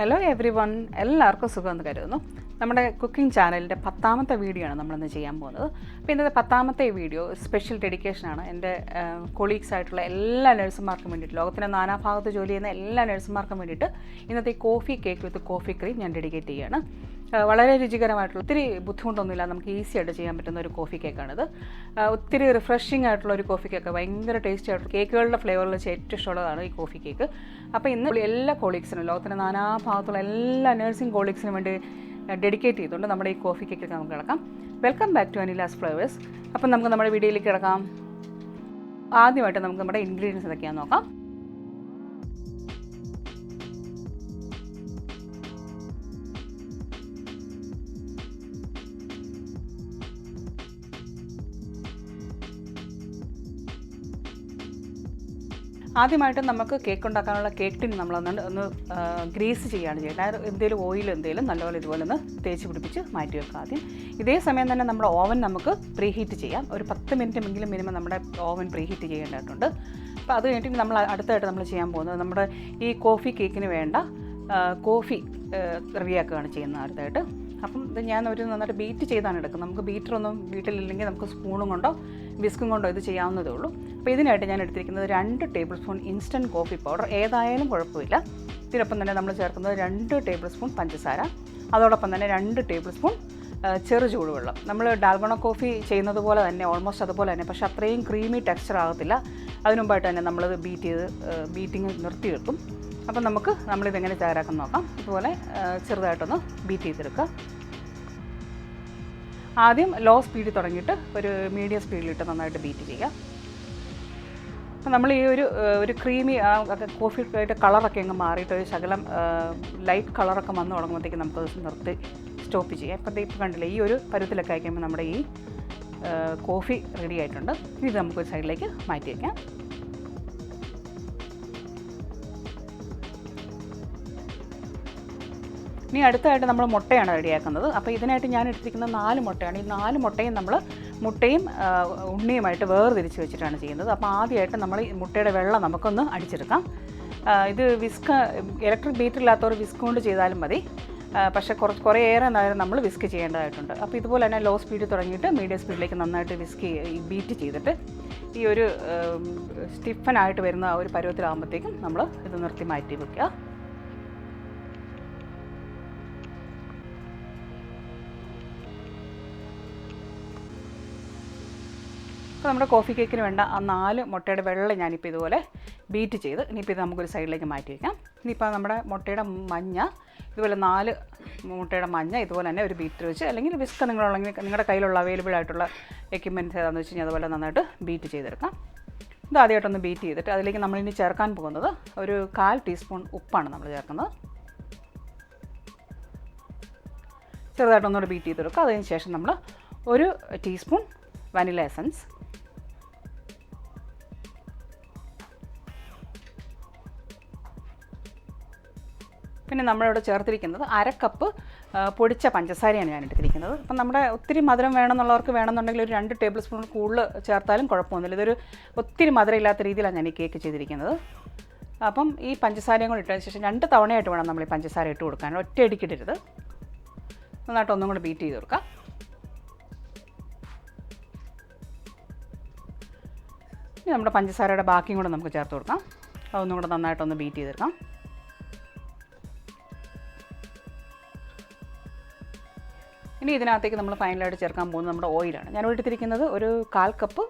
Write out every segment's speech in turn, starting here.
Hello every one, എല്ലാവർക്കും സുഖമെന്ന് കരുതുന്നു. നമ്മുടെ കുക്കിംഗ് ചാനലിൻ്റെ 10ാമത്തെ വീഡിയോ ആണ് നമ്മളിന്ന് ചെയ്യാൻ പോകുന്നത്. അപ്പോൾ ഇന്നത്തെ 10ാമത്തെ വീഡിയോ സ്പെഷ്യൽ ഡെഡിക്കേഷനാണ് എൻ്റെ കൊളീഗ്സ് ആയിട്ടുള്ള എല്ലാ നഴ്സുമാർക്കും വേണ്ടിയിട്ട്, ലോകത്തിൻ്റെ നാനാഭാഗത്ത് ജോലി ചെയ്യുന്ന എല്ലാ നഴ്സുമാർക്കും വേണ്ടിയിട്ട് ഇന്നത്തെ കോഫി കേക്ക് വിത്ത് കോഫി ക്രീം ഞാൻ ഡെഡിക്കേറ്റ് ചെയ്യുകയാണ്. വളരെ രുചികരമായിട്ടുള്ള, ഒത്തിരി ബുദ്ധിമുട്ടൊന്നുമില്ല, നമുക്ക് ഈസി ആയിട്ട് ചെയ്യാൻ പറ്റുന്ന ഒരു കോഫി കേക്കാണിത്. ഒത്തിരി റിഫ്രഷിംഗ് ആയിട്ടുള്ള ഒരു കോഫി കേക്ക്, ഭയങ്കര ടേസ്റ്റി ആയിട്ടുള്ള കേക്കുകളുടെ ഫ്ലേവറിൽ വെച്ച് ഏറ്റവും ഇഷ്ടമുള്ളതാണ് ഈ കോഫി കേക്ക്. അപ്പോൾ ഇന്ന് എല്ലാ കൊളീഗ്സിനും, ലോകത്തിൻ്റെ നാനാഭാഗത്തുള്ള എല്ലാ നഴ്സിംഗ് കൊളീഗ്സിനും വേണ്ടി ഡെഡിക്കേറ്റ് ചെയ്തുകൊണ്ട് നമ്മുടെ ഈ കോഫി കേക്കിലേക്ക് നമുക്ക് കിടക്കാം. Welcome back to Anila's flavours. അപ്പം നമുക്ക് നമ്മുടെ വീഡിയോയിലേക്ക് കിടക്കാം. ആദ്യമായിട്ട് നമുക്ക് നമ്മുടെ ഇൻഗ്രീഡിയൻസ് എന്തൊക്കെയാണെന്ന് നോക്കാം. ആദ്യമായിട്ട് നമുക്ക് കേക്ക് ഉണ്ടാക്കാനുള്ള കേക്ക് ടിൻ ഒന്ന് ഗ്രീസ് ചെയ്യുകയാണ് ചെയ്യുന്നത്. എന്തെങ്കിലും ഓയിൽ നല്ലപോലെ ഇതുപോലെ ഒന്ന് തേച്ച് പിടിപ്പിച്ച് മാറ്റി വെക്കുക ആദ്യം. ഇതേ സമയം തന്നെ നമ്മുടെ ഓവൻ നമുക്ക് പ്രീഹീറ്റ് ചെയ്യാം. ഒരു 10 മിനിറ്റ് മിനിമം നമ്മുടെ ഓവൻ പ്രീഹീറ്റ് ചെയ്യേണ്ടതായിട്ടുണ്ട്. അപ്പോൾ അത് കഴിഞ്ഞിട്ട് നമ്മൾ അടുത്തായിട്ട് നമ്മൾ ചെയ്യാൻ പോകുന്നത് നമ്മുടെ ഈ കോഫി കേക്കിന് വേണ്ട കോഫി റെഡിയാക്കുകയാണ് ചെയ്യുന്നത് അടുത്തായിട്ട്. അപ്പം ഇത് ഞാൻ നന്നായിട്ട് ബീറ്റ് ചെയ്താണ് എടുക്കുന്നത്. നമുക്ക് ബീറ്ററൊന്നും വീട്ടിലില്ലെങ്കിൽ നമുക്ക് സ്പൂണും കൊണ്ടോ വിസ്കും കൊണ്ടോ ഇത് ചെയ്യാവുന്നതേ ഉള്ളൂ. അപ്പോൾ ഇതിനായിട്ട് ഞാൻ എടുത്തിരിക്കുന്നത് 2 table spoon instant coffee powder, ഏതായാലും കുഴപ്പമില്ല. ഇതിനൊപ്പം തന്നെ നമ്മൾ ചേർക്കുന്നത് 2 ടേബിൾ സ്പൂൺ പഞ്ചസാര, അതോടൊപ്പം തന്നെ 2 ടേബിൾ സ്പൂൺ ചെറു ചൂടുവെള്ളം. നമ്മൾ ഡാൽഗോണ കോഫി ചെയ്യുന്നത് പോലെ തന്നെ, ഓൾമോസ്റ്റ് അതുപോലെ തന്നെ, പക്ഷേ അത്രയും ക്രീമി ടെക്സ്ചർ ആകത്തില്ല. അതിനുമുമ്പായിട്ട് തന്നെ നമ്മളത് ബീറ്റിങ് നിർത്തി വെക്കും. അപ്പം നമ്മളിതെങ്ങനെ തയ്യാറാക്കാൻ നോക്കാം. ഇതുപോലെ ചെറുതായിട്ടൊന്ന് ബീറ്റ് ചെയ്തെടുക്കുക. ആദ്യം ലോ സ്പീഡിൽ തുടങ്ങിയിട്ട് ഒരു മീഡിയം സ്പീഡിലിട്ട് നന്നായിട്ട് ബീറ്റ് ചെയ്യുക. അപ്പം നമ്മൾ ഈ ഒരു ക്രീമി കോഫിയുടെ കളറൊക്കെ അങ്ങ് മാറിയിട്ട് ഒരു ശകലം ലൈറ്റ് കളറൊക്കെ വന്ന് തുടങ്ങുമ്പോഴത്തേക്ക് നമുക്കത് നിർത്തി സ്റ്റോപ്പ് ചെയ്യാം. ഇപ്പോൾ കണ്ടില്ലേ, ഈ ഒരു പരുവത്തിലൊക്കെ അയക്കുമ്പോൾ നമ്മുടെ ഈ കോഫി റെഡി ആയിട്ടുണ്ട്. ഇത് നമുക്കൊരു സൈഡിലേക്ക് മാറ്റി വയ്ക്കാം. ഇനി അടുത്തായിട്ട് നമ്മൾ മുട്ടയാണ് റെഡിയാക്കുന്നത്. അപ്പോൾ ഇതിനായിട്ട് ഞാൻ എടുത്തിരിക്കുന്ന 4 മുട്ടയാണ്. ഈ 4 മുട്ടയും നമ്മൾ മുട്ടയും ഉണ്ണിയുമായിട്ട് വേർതിരിച്ച് വെച്ചിട്ടാണ് ചെയ്യുന്നത്. അപ്പോൾ ആദ്യമായിട്ട് നമ്മൾ ഈ മുട്ടയുടെ വെള്ളം നമുക്കൊന്ന് അടിച്ചെടുക്കാം. ഇത് ഇലക്ട്രിക് ബീറ്ററില്ലാത്തവർ വിസ്ക് കൊണ്ട് ചെയ്താലും മതി. പക്ഷേ കുറേയേറെ നേരം നമ്മൾ വിസ്ക് ചെയ്യേണ്ടതായിട്ടുണ്ട്. അപ്പോൾ ഇതുപോലെ തന്നെ ലോ സ്പീഡിൽ തുടങ്ങിയിട്ട് മീഡിയം സ്പീഡിലേക്ക് നന്നായിട്ട് ബീറ്റ് ചെയ്തിട്ട് ഈ ഒരു സ്റ്റിഫനായിട്ട് വരുന്ന ആ ഒരു പരുവത്തിലാകുമ്പോഴത്തേക്കും നമ്മൾ ഇത് നിർത്തി മാറ്റി വയ്ക്കുക. അപ്പോൾ നമ്മുടെ കോഫി കേക്കിന് വേണ്ട ആ 4 മുട്ടയുടെ വെള്ളം ഞാനിപ്പോൾ ഇതുപോലെ ബീറ്റ് ചെയ്ത് ഇനിയിപ്പോൾ ഇത് നമുക്കൊരു സൈഡിലേക്ക് മാറ്റി വയ്ക്കാം. ഇനിയിപ്പോൾ നമ്മുടെ മുട്ടയുടെ മഞ്ഞ, ഇതുപോലെ 4 മുട്ടയുടെ മഞ്ഞ ഇതുപോലെ തന്നെ ഒരു ബീറ്റർ വെച്ച്, അല്ലെങ്കിൽ വിസ്ക് നിങ്ങളുടെ കയ്യിലുള്ള അവൈലബിൾ ആയിട്ടുള്ള എക്യുപ്മെൻറ്റ്സ് ഏതാണെന്ന് വെച്ച് കഴിഞ്ഞാൽ അതുപോലെ നന്നായിട്ട് ബീറ്റ് ചെയ്തെടുക്കാം. ഇത് ആദ്യമായിട്ടൊന്ന് ബീറ്റ് ചെയ്തിട്ട് അതിലേക്ക് നമ്മളിനി ചേർക്കാൻ പോകുന്നത് ഒരു 1/4 ടീസ്പൂൺ ഉപ്പാണ് നമ്മൾ ചേർക്കുന്നത്. ചെറുതായിട്ടൊന്നുകൂടെ ബീറ്റ് ചെയ്തെടുക്കുക. അതിന് ശേഷം നമ്മൾ 1 ടീസ്പൂൺ വനില എസൻസ്, പിന്നെ നമ്മളിവിടെ ചേർത്തിരിക്കുന്നത് 1/2 കപ്പ് പൊടിച്ച പഞ്ചസാരയാണ് ഞാൻ എടുത്തിരിക്കുന്നത്. അപ്പം നമ്മുടെ ഒത്തിരി മധുരം വേണമെന്നുള്ളവർക്ക് വേണമെന്നുണ്ടെങ്കിൽ ഒരു 2 ടേബിൾ സ്പൂൺ കൂടുതൽ ചേർത്താലും കുഴപ്പമൊന്നുമില്ല. ഇതൊരു ഒത്തിരി മധുരം ഇല്ലാത്ത രീതിയിലാണ് ഞാൻ ഈ കേക്ക് ചെയ്തിരിക്കുന്നത്. അപ്പം ഈ പഞ്ചസാരയും കൂടി ഇട്ടതിന് ശേഷം 2 തവണയായിട്ട് വേണം നമ്മൾ ഈ പഞ്ചസാര ഇട്ട് കൊടുക്കാൻ, ഒറ്റയടിക്കിട്ടരുത്. നന്നായിട്ട് ഒന്നും കൂടി ബീറ്റ് ചെയ്ത് കൊടുക്കാം. ഇനി നമ്മുടെ പഞ്ചസാരയുടെ ബാക്കിയും കൂടെ നമുക്ക് ചേർത്ത് കൊടുക്കാം. അതൊന്നും കൂടെ നന്നായിട്ടൊന്ന് ബീറ്റ് ചെയ്തെടുക്കാം. ഇനി ഇതിനകത്തേക്ക് നമ്മൾ ഫൈനലായിട്ട് ചേർക്കാൻ പോകുന്നത് നമ്മുടെ ഓയിലാണ്. ഞാൻ എടുത്തിരിക്കുന്നത് ഒരു 1/4 കപ്പ്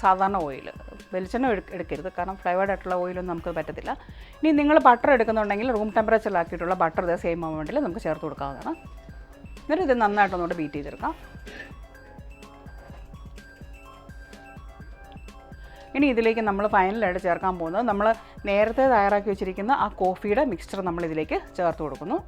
സാധാരണ ഓയിൽ. വെളിച്ചെണ്ണ എടുക്കരുത്, കാരണം ഫ്ലേവേർഡ് ആയിട്ടുള്ള ഓയിലൊന്നും നമുക്ക് പറ്റത്തില്ല. ഇനി നിങ്ങൾ ബട്ടർ എടുക്കുന്നുണ്ടെങ്കിൽ റൂം ടെമ്പറേച്ചറിലാക്കിയിട്ടുള്ള ബട്ടർ ഇത് സെയിം മൊമെൻറ്റിൽ നമുക്ക് ചേർത്ത് കൊടുക്കാവുന്നതാണ്. എന്നിട്ട് ഇത് നന്നായിട്ടൊന്നുകൂടെ ബീറ്റ് ചെയ്തെടുക്കാം. ഇനി ഇതിലേക്ക് നമ്മൾ ഫൈനലായിട്ട് ചേർക്കാൻ പോകുന്നത് നമ്മൾ നേരത്തെ തയ്യാറാക്കി വെച്ചിരിക്കുന്ന ആ കോഫിയുടെ മിക്സ്ചർ നമ്മളിതിലേക്ക് ചേർത്ത് കൊടുക്കുന്നു.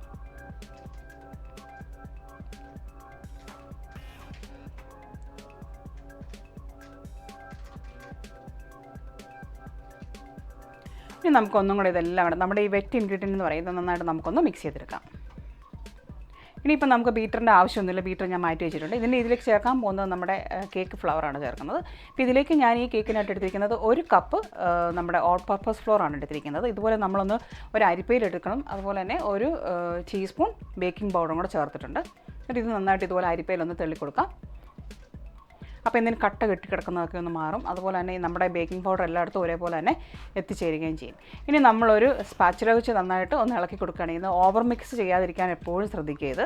ഇനി നമുക്കൊന്നും കൂടെ ഇതെല്ലാം കൂടെ നമ്മുടെ ഈ വെറ്റ് ഇൻഗ്രീഡിയൻ്റ് എന്ന് പറയുന്നത് നന്നായിട്ട് നമുക്കൊന്ന് മിക്സ് ചെയ്തെടുക്കാം. ഇനിയിപ്പോൾ നമുക്ക് ബീറ്ററിൻ്റെ ആവശ്യമൊന്നുമില്ല, ബീറ്റർ ഞാൻ മാറ്റി വെച്ചിട്ടുണ്ട്. ഇതിലേക്ക് ചേർക്കാൻ പോകുന്നത് നമ്മുടെ കേക്ക് ഫ്ലവറാണ് ചേർക്കുന്നത്. അപ്പോൾ ഇതിലേക്ക് ഞാൻ ഈ കേക്കിനായിട്ട് എടുത്തിരിക്കുന്നത് 1 കപ്പ് നമ്മുടെ ഓൾ പർപ്പസ് ഫ്ലോറാണ് എടുത്തിരിക്കുന്നത്. ഇതുപോലെ നമ്മളൊന്ന് ഒരു അരിപ്പയിൽ എടുക്കണം. അതുപോലെ തന്നെ 1 ടീസ്പൂൺ ബേക്കിംഗ് പൗഡറും കൂടെ ചേർത്തിട്ടുണ്ട്. എന്നിട്ട് ഇത് നന്നായിട്ട് ഇതുപോലെ അരിപ്പയിലൊന്ന് തള്ളിക്കൊടുക്കാം. അപ്പോൾ എന്തെങ്കിലും കട്ട കെട്ടിക്കിടക്കുന്നതൊക്കെ ഒന്ന് മാറും. അതുപോലെ തന്നെ നമ്മുടെ ബേക്കിംഗ് പൗഡർ എല്ലായിടത്തും ഒരേപോലെ തന്നെ എത്തിച്ചേരുകയും ചെയ്യും. ഇനി നമ്മളൊരു സ്പാച്ചുല വെച്ച് നന്നായിട്ട് ഒന്ന് ഇളക്കി കൊടുക്കുകയാണെങ്കിൽ ഓവർ മിക്സ് ചെയ്യാതിരിക്കാൻ എപ്പോഴും ശ്രദ്ധിക്കുക. ഇത്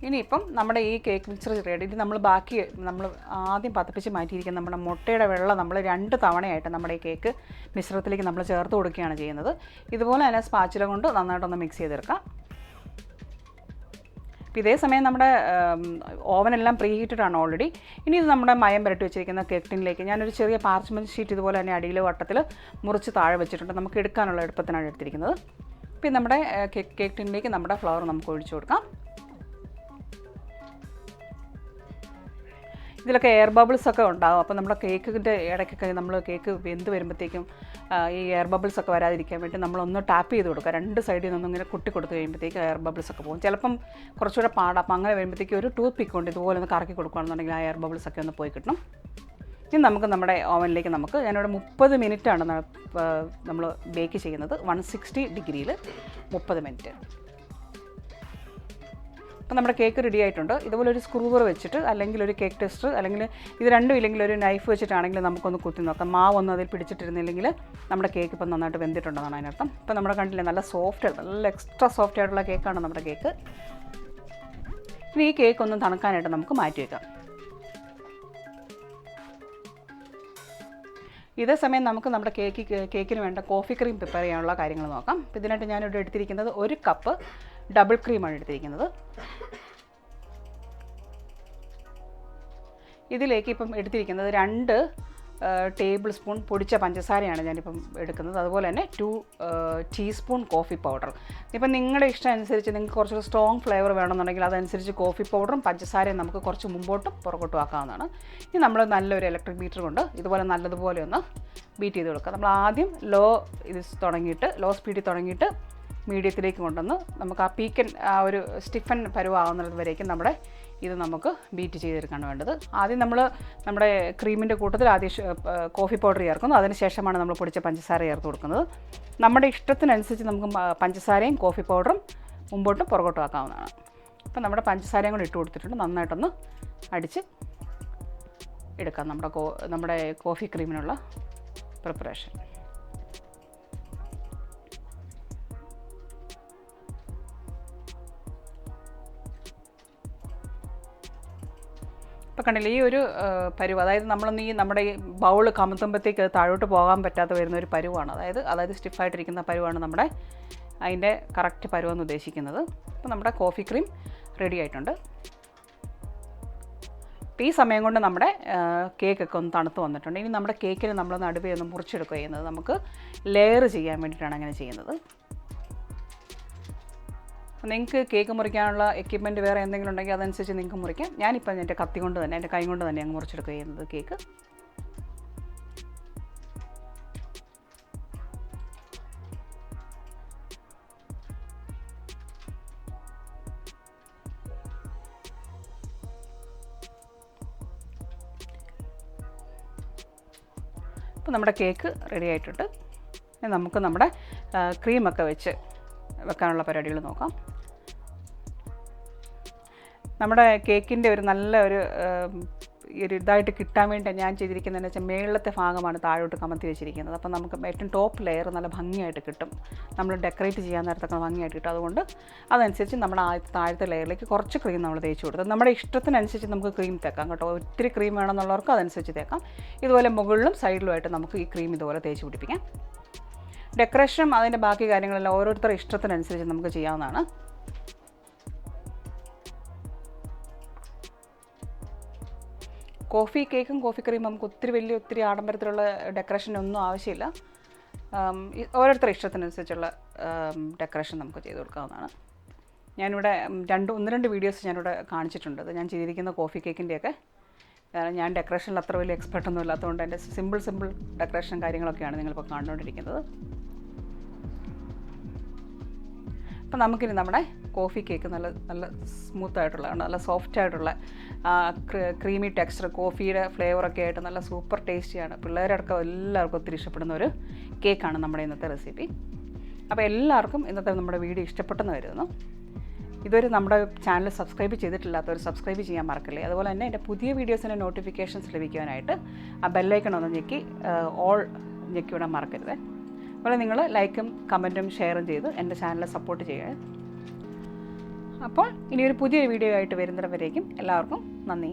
ഇനിയിപ്പം നമ്മുടെ ഈ കേക്ക് മിക്സർ റെഡി. ഇത് നമ്മൾ ആദ്യം പതപ്പിച്ച് മാറ്റിയിരിക്കുന്ന നമ്മുടെ മുട്ടയുടെ വെള്ളം നമ്മൾ 2 തവണയായിട്ട് നമ്മുടെ ഈ കേക്ക് മിശ്രിതത്തിലേക്ക് നമ്മൾ ചേർത്ത് കൊടുക്കുകയാണ് ചെയ്യുന്നത്. ഇതുപോലെ തന്നെ സ്പാച്ചുല കൊണ്ട് നന്നായിട്ടൊന്ന് മിക്സ് ചെയ്തെടുക്കാം. ഇതേ സമയം നമ്മുടെ ഓവനെല്ലാം പ്രീ ഹീറ്റഡാണ് ഓൾറെഡി. ഇനി ഇത് നമ്മുടെ മയം പുരട്ടി വെച്ചിരിക്കുന്ന കേക്ക് ടിന്നിലേക്ക് ഞാനൊരു ചെറിയ പാർച്ച്മെൻറ്റ് ഷീറ്റ് ഇതുപോലെ തന്നെ അടിയിൽ വട്ടത്തിൽ മുറിച്ച് താഴെ വെച്ചിട്ടുണ്ട്. നമുക്ക് എടുക്കാനുള്ള എളുപ്പത്തിനാണ് എടുത്തിരിക്കുന്നത്. പിന്നെ നമ്മുടെ കേക്ക് ടിന്നിലേക്ക് നമ്മുടെ ഫ്ലവർ നമുക്ക് ഒഴിച്ചു കൊടുക്കാം. ഇതിലൊക്കെ എയർ ബബിൾസ് ഒക്കെ ഉണ്ടാകും. അപ്പോൾ നമ്മുടെ കേക്കിൻ്റെ ഇടയ്ക്കൊക്കെ നമ്മൾ കേക്ക് വെന്ത് വരുമ്പോഴത്തേക്കും ഈ എയർ ബബിൾസ് ഒക്കെ വരാതിരിക്കാൻ വേണ്ടി നമ്മളൊന്ന് ടാപ്പ് ചെയ്ത് കൊടുക്കുക. 2 സൈഡിൽ നിന്നൊന്നും ഇങ്ങനെ കൊടുത്ത് കഴിയുമ്പോഴത്തേക്ക് എയർ ബബിൾസ് ഒക്കെ പോകും. ചിലപ്പം കുറച്ചുകൂടെ പാടാം. അപ്പോൾ അങ്ങനെ വരുമ്പോഴത്തേക്ക് ഒരു ടൂത്ത് പിക്ക് കൊണ്ട് ഇതുപോലെ ഒന്ന് കറക്കി കൊടുക്കുകയാണെന്നുണ്ടെങ്കിൽ ആ എയർ ബബിൾസ് ഒക്കെ ഒന്ന് പോയി കിട്ടും. ഇനി നമുക്ക് നമ്മുടെ ഓവനിലേക്ക് ഞാനിവിടെ 30 മിനിറ്റാണ് നമ്മൾ ബേക്ക് ചെയ്യുന്നത്. 160 ഡിഗ്രിയിൽ 30 മിനിറ്റ്. അപ്പോൾ നമ്മുടെ കേക്ക് റെഡി ആയിട്ടുണ്ട്. ഇതുപോലെ ഒരു സ്ക്രൂവർ വെച്ചിട്ട് അല്ലെങ്കിൽ ഒരു കേക്ക് ടെസ്റ്റർ അല്ലെങ്കിൽ ഇത് രണ്ടും ഇല്ലെങ്കിൽ ഒരു നൈഫ് വെച്ചിട്ടാണെങ്കിൽ നമുക്കൊന്ന് കുത്തി നോക്കാം. മാവൊന്നും അതിൽ പിടിച്ചിട്ടിരുന്നില്ലെങ്കിൽ നമ്മുടെ കേക്ക് ഇപ്പം നന്നായിട്ട് വെന്തിട്ടുണ്ടെന്നാണ് അതിനർത്ഥം. ഇപ്പോൾ നമ്മുടെ കണ്ടില്ലേ നല്ല നല്ല എക്സ്ട്രാ സോഫ്റ്റ് ആയിട്ടുള്ള കേക്കാണ് നമ്മുടെ കേക്ക്. ഇനി ഈ കേക്ക് ഒന്ന് തണുക്കാനായിട്ട് നമുക്ക് മാറ്റി വയ്ക്കാം. ഇതേ സമയം നമുക്ക് നമ്മുടെ കേക്കിന് വേണ്ട കോഫി ക്രീം പ്രിപ്പയർ ചെയ്യാനുള്ള കാര്യങ്ങൾ നോക്കാം. അപ്പോൾ ഇതിനായിട്ട് ഞാനിവിടെ എടുത്തിരിക്കുന്നത് 1 കപ്പ് ഡബിൾ ക്രീമാണ് എടുത്തിരിക്കുന്നത്. ഇതിലേക്ക് ഇപ്പം എടുത്തിരിക്കുന്നത് 2 ടേബിൾ സ്പൂൺ പൊടിച്ച പഞ്ചസാരയാണ് ഞാനിപ്പം എടുക്കുന്നത്. അതുപോലെ തന്നെ 2 ടീസ്പൂൺ കോഫി പൗഡർ. ഇപ്പം നിങ്ങളുടെ ഇഷ്ടം അനുസരിച്ച് നിങ്ങൾക്ക് കുറച്ചൊരു സ്ട്രോങ് ഫ്ലേവർ വേണമെന്നുണ്ടെങ്കിൽ അതനുസരിച്ച് കോഫി പൗഡറും പഞ്ചസാരയും നമുക്ക് കുറച്ച് മുമ്പോട്ടും പുറകോട്ടും ആക്കാവുന്നതാണ്. ഇനി നമ്മൾ നല്ലൊരു ഇലക്ട്രിക് ബീറ്റർ കൊണ്ട് ഇതുപോലെ നല്ലതുപോലെ ഒന്ന് ബീറ്റ് ചെയ്ത് കൊടുക്കുക. നമ്മൾ ആദ്യം ലോ സ്പീഡിൽ തുടങ്ങിയിട്ട് മീഡിയത്തിലേക്ക് കൊണ്ടുവന്ന് നമുക്ക് ആ പീക്കൻ ഒരു സ്റ്റിഫൻ പരുവാകുന്നത് വരേക്കും ഇത് നമുക്ക് ബീറ്റ് ചെയ്തെടുക്കാണ് വേണ്ടത്. ആദ്യം നമ്മുടെ ക്രീമിൻ്റെ കൂട്ടത്തിൽ കോഫി പൗഡർ ചേർക്കുന്നു. അതിനുശേഷമാണ് നമ്മൾ പൊടിച്ച പഞ്ചസാര ചേർത്ത് കൊടുക്കുന്നത്. നമ്മുടെ ഇഷ്ടത്തിനനുസരിച്ച് നമുക്ക് പഞ്ചസാരയും കോഫി പൗഡറും മുമ്പോട്ടും പുറകോട്ടും ആക്കാവുന്നതാണ്. അപ്പോൾ നമ്മുടെ പഞ്ചസാരയും കൂടി ഇട്ട് കൊടുത്തിട്ടുണ്ട്. നന്നായിട്ടൊന്ന് അടിച്ച് എടുക്കാം നമ്മുടെ കോഫി ക്രീമിനുള്ള പ്രിപ്പറേഷൻ. ഇപ്പോൾ കണ്ടില്ലേ ഈ ഒരു പരുവ്, അതായത് നമ്മുടെ ഈ ബൗൾ കമത്തുമ്പോഴത്തേക്ക് താഴോട്ട് പോകാൻ പറ്റാതെ വരുന്ന ഒരു പരുവാണ്. അതായത് സ്റ്റിഫായിട്ടിരിക്കുന്ന പരുവാണ് അതിൻ്റെ കറക്റ്റ് പരുവെന്ന് ഉദ്ദേശിക്കുന്നത്. അപ്പോൾ നമ്മുടെ കോഫി ക്രീം റെഡി ആയിട്ടുണ്ട്. അപ്പോൾ ഈ സമയം കൊണ്ട് നമ്മുടെ കേക്കൊക്കെ ഒന്ന് തണുത്ത് വന്നിട്ടുണ്ട്. ഇനി നമ്മുടെ കേക്കിന് നമ്മൾ നടുവേ ഒന്ന് മുറിച്ചെടുക്കുക ചെയ്യുന്നത്. നമുക്ക് ലെയർ ചെയ്യാൻ വേണ്ടിയിട്ടാണ് അങ്ങനെ ചെയ്യുന്നത്. നിങ്ങൾക്ക് കേക്ക് മുറിക്കാനുള്ള എക്യുപ്മെൻറ്റ് വേറെ എന്തെങ്കിലും ഉണ്ടെങ്കിൽ അതനുസരിച്ച് നിങ്ങൾക്ക് മുറിക്കാം. ഞാനിപ്പോൾ എൻ്റെ കൈ കൊണ്ട് തന്നെ അങ്ങ് മുറിച്ചെടുക്കുക ചെയ്യുന്നത് കേക്ക്. അപ്പോൾ നമ്മുടെ കേക്ക് റെഡി ആയിട്ടുണ്ട്. നമുക്ക് നമ്മുടെ ക്രീമൊക്കെ വെക്കാനുള്ള പരിപാടികൾ നോക്കാം. നമ്മുടെ കേക്കിൻ്റെ നല്ലൊരു ഇതായിട്ട് കിട്ടാൻ വേണ്ടി ഞാൻ ചെയ്തിരിക്കുന്നതെന്ന് വെച്ചാൽ മേളത്തെ ഭാഗമാണ് താഴോട്ട് കമത്തി വെച്ചിരിക്കുന്നത്. അപ്പോൾ നമുക്ക് ഏറ്റവും ടോപ്പ് ലെയർ നല്ല ഭംഗിയായിട്ട് കിട്ടും. നമ്മൾ ഡെക്കറേറ്റ് ചെയ്യാൻ നേരത്തൊക്കെ ഭംഗിയായിട്ട് കിട്ടും. അതുകൊണ്ട് അതനുസരിച്ച് നമ്മുടെ താഴത്തെ ലെയറിലേക്ക് കുറച്ച് ക്രീം നമ്മൾ തേച്ച് കൊടുത്തത്. നമ്മുടെ ഇഷ്ടത്തിനനുസരിച്ച് നമുക്ക് ക്രീം തേക്കാം കേട്ടോ. ഒത്തിരി ക്രീം വേണമെന്നുള്ളവർക്ക് അതനുസരിച്ച് തേക്കാം. ഇതുപോലെ മുകളിലും സൈഡിലുമായിട്ട് നമുക്ക് ഈ ക്രീം ഇതുപോലെ തേച്ച് പിടിപ്പിക്കാം. ഡെക്കറേഷനും അതിൻ്റെ ബാക്കി കാര്യങ്ങളെല്ലാം ഓരോരുത്തരുടെ ഇഷ്ടത്തിനനുസരിച്ച് നമുക്ക് ചെയ്യാവുന്നതാണ്. കേക്കും കോഫി ക്രീമും നമുക്ക് ഒത്തിരി ആഡംബരത്തിലുള്ള ഡെക്കറേഷനൊന്നും ആവശ്യമില്ല. ഓരോരുത്തരുടെ ഇഷ്ടത്തിനനുസരിച്ചുള്ള ഡെക്കറേഷൻ നമുക്ക് ചെയ്ത് കൊടുക്കാവുന്നതാണ്. ഞാനിവിടെ 1-2 വീഡിയോസ് ഞാനിവിടെ കാണിച്ചിട്ടുണ്ട്. ഞാൻ ചെയ്തിരിക്കുന്ന കോഫി കേക്കിൻ്റെയൊക്കെ. ഞാൻ ഡെക്കറേഷനിൽ അത്ര വലിയ എക്സ്പെർട്ടൊന്നും ഇല്ലാത്തതുകൊണ്ട് എൻ്റെ സിമ്പിൾ ഡെക്കറേഷൻ കാര്യങ്ങളൊക്കെയാണ് നിങ്ങളിപ്പോൾ കണ്ടുകൊണ്ടിരിക്കുന്നത്. അപ്പോൾ നമുക്കിനി നമ്മുടെ കോഫി കേക്ക് നല്ല നല്ല സ്മൂത്തായിട്ടുള്ള നല്ല സോഫ്റ്റായിട്ടുള്ള ക്രീമി ടെക്സ്ചർ കോഫിയുടെ ഫ്ലേവറൊക്കെ ആയിട്ട് നല്ല സൂപ്പർ ടേസ്റ്റിയാണ്. പിള്ളേരടക്കം എല്ലാവർക്കും ഒത്തിരി ഇഷ്ടപ്പെടുന്ന ഒരു കേക്കാണ് നമ്മുടെ ഇന്നത്തെ റെസിപ്പി. അപ്പോൾ എല്ലാവർക്കും ഇന്നത്തെ നമ്മുടെ വീഡിയോ ഇഷ്ടപ്പെട്ടെന്ന് വരുന്നു. ഇതൊരു നമ്മുടെ ചാനൽ സബ്സ്ക്രൈബ് ചെയ്തിട്ടില്ലാത്തവർ സബ്സ്ക്രൈബ് ചെയ്യാൻ മറക്കല്ലേ. അതുപോലെ തന്നെ എൻ്റെ പുതിയ വീഡിയോസിൻ്റെ നോട്ടിഫിക്കേഷൻസ് ലഭിക്കാനായിട്ട് ആ ബെല്ലൈക്കൺ ഒന്ന് ഞെക്കി ഓൾ ഞെക്കി വിടാൻ മറക്കരുത്. അതുപോലെ നിങ്ങൾ ലൈക്കും കമൻറ്റും ഷെയറും ചെയ്ത് എൻ്റെ ചാനൽ സപ്പോർട്ട് ചെയ്യുക. അപ്പോൾ ഇനിയൊരു പുതിയ വീഡിയോ ആയിട്ട് വരുന്നിടം വരേക്കും എല്ലാവർക്കും നന്ദി.